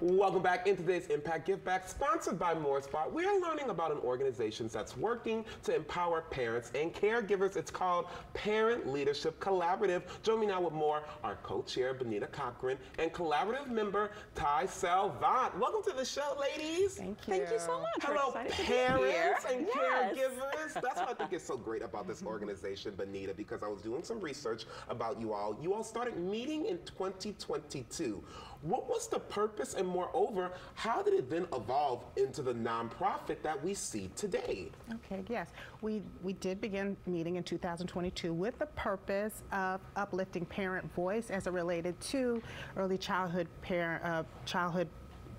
Welcome back into today's Impact Give Back, sponsored by Bart. We are learning about an organization that's working to empower parents and caregivers. It's called Parent Leadership Collaborative. Join me now with more, our co-chair, Benita Cochran, and collaborative member, Ty Salvat. Welcome to the show, ladies. Thank you. Thank you so much. Hello, parents and caregivers. That's what I think is so great about this organization, Benita, because I was doing some research about you all. You all started meeting in 2022. What was the purpose, and moreover, how did it then evolve into the nonprofit that we see today? Okay, yes. We did begin meeting in 2022 with the purpose of uplifting parent voice as it related to early childhood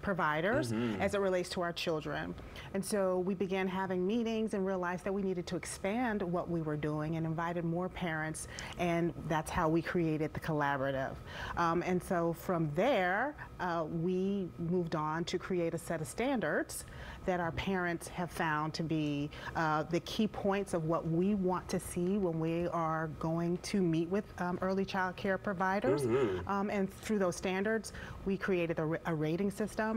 providers as it relates to our children. And so we began having meetings and realized that we needed to expand what we were doing and invited more parents, and that's how we created the collaborative. And so from there, we moved on to create a set of standards that our parents have found to be the key points of what we want to see when we are going to meet with early child care providers. And through those standards, we created a rating system.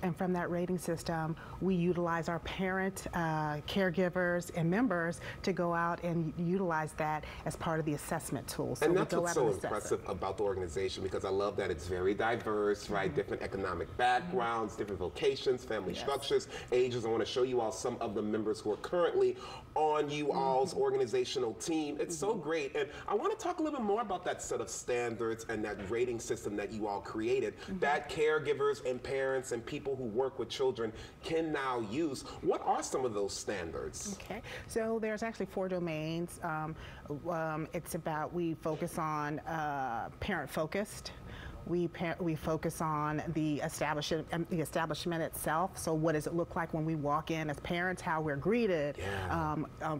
And from that rating system, we utilize our parent, caregivers, and members to go out and utilize that as part of the assessment tool. So and that's what's so impressive about the organization, because I love that it's very diverse, right? Different economic backgrounds, different vocations, family structures, ages. I want to show you all some of the members who are currently on you all's organizational team. It's so great. And I want to talk a little bit more about that set of standards and that rating system that you all created that caregivers and parents and people who work with children can now use. What are some of those standards? Okay, so there's actually 4 domains. It's about, we focus on parent-focused. We focus on the establishment itself. So what does it look like when we walk in as parents, how we're greeted,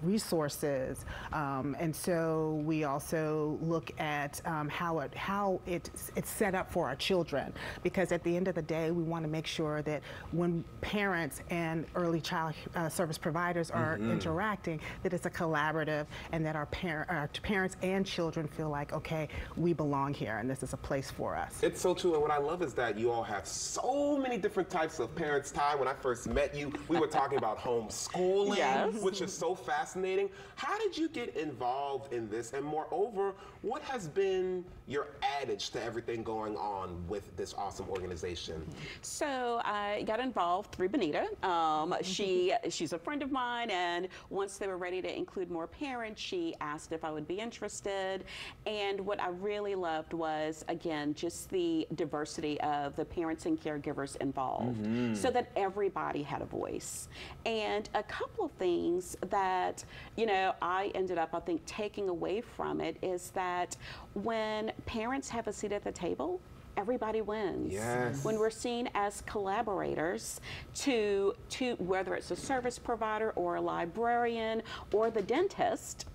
resources. And so we also look at how it's set up for our children. Because at the end of the day, we want to make sure that when parents and early child service providers are interacting, that it's a collaborative, and that our parents and children feel like, okay, we belong here and this is a place for us. It's so true, and what I love is that you all have so many different types of parents. Ty, when I first met you, we were talking about homeschooling, which is so fascinating. How did you get involved in this? And moreover, what has been your adage to everything going on with this awesome organization? So I got involved through Benita. She's a friend of mine, and once they were ready to include more parents, she asked if I would be interested. And what I really loved was, again, just the diversity of the parents and caregivers involved, so that everybody had a voice. And a couple of things that, you know, I ended up, I think, taking away from it is that when parents have a seat at the table, everybody wins. Yes. When we're seen as collaborators to whether it's a service provider or a librarian or the dentist,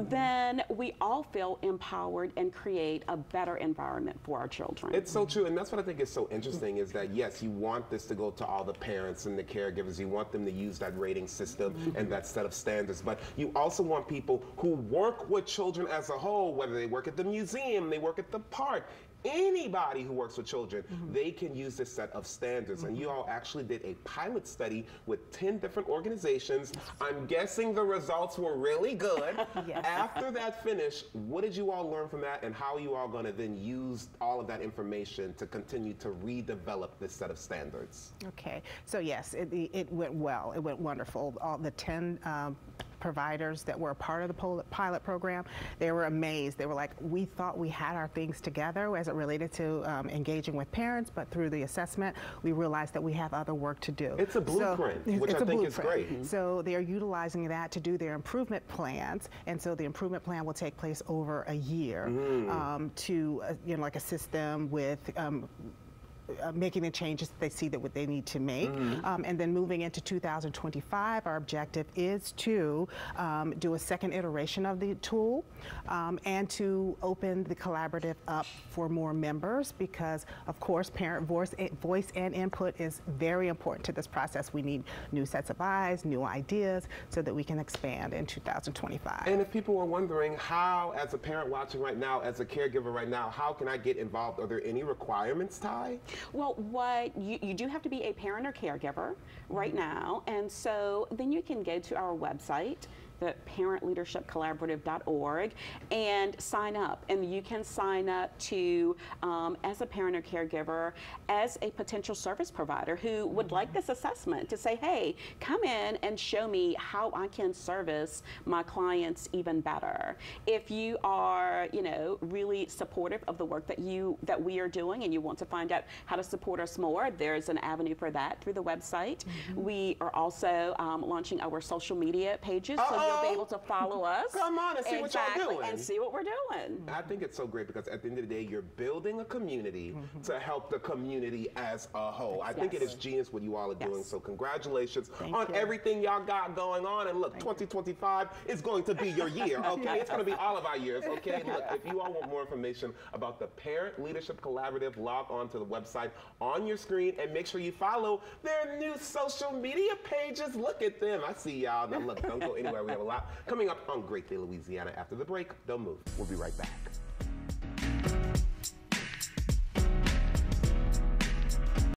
then we all feel empowered and create a better environment for our children. It's so true, and that's what I think is so interesting is that, yes, you want this to go to all the parents and the caregivers. You want them to use that rating system and that set of standards, but you also want people who work with children as a whole, whether they work at the museum, they work at the park, anybody who works with children, they can use this set of standards. And you all actually did a pilot study with 10 different organizations. I'm guessing the results were really good. After that finished, what did you all learn from that, and how are you all going to then use all of that information to continue to redevelop this set of standards? Okay, so yes, it went well. It went wonderful. All the 10 providers that were a part of the pilot program, they were amazed. They were like, we thought we had our things together as it related to engaging with parents, but through the assessment, we realized that we have other work to do. It's a blueprint, which I think is great. So they're utilizing that to do their improvement plans, and so the improvement plan will take place over a year to you know, like assist them with making the changes that they see that what they need to make. And then moving into 2025, our objective is to do a second iteration of the tool and to open the collaborative up for more members, because of course parent voice and input is very important to this process. We need new sets of eyes, new ideas, so that we can expand in 2025. And if people are wondering how, as a parent watching right now, as a caregiver right now, how can I get involved? Are there any requirements, Ty? Well, what you do have to be a parent or caregiver right now, and so then you can go to our website, the parentleadershipcollaborative.org, and sign up. And you can sign up to, as a parent or caregiver, as a potential service provider who would like this assessment to say, hey, come in and show me how I can service my clients even better. If you are, you know, really supportive of the work that we are doing and you want to find out how to support us more, there's an avenue for that through the website. We are also launching our social media pages, so you'll be able to follow us. Come on and see what y'all doing. And see what we're doing. I think it's so great because at the end of the day, you're building a community to help the community as a whole. I think it is genius what you all are doing. So congratulations on everything y'all got going on. And look, 2025 is going to be your year, okay? It's going to be all of our years, okay? Look, if you all want more information about the Parent Leadership Collaborative, log on to the website on your screen and make sure you follow their new social media pages. Look at them. I see y'all. Now look, don't go anywhere. We have a lot coming up on Great Day Louisiana after the break. Don't move. We'll be right back.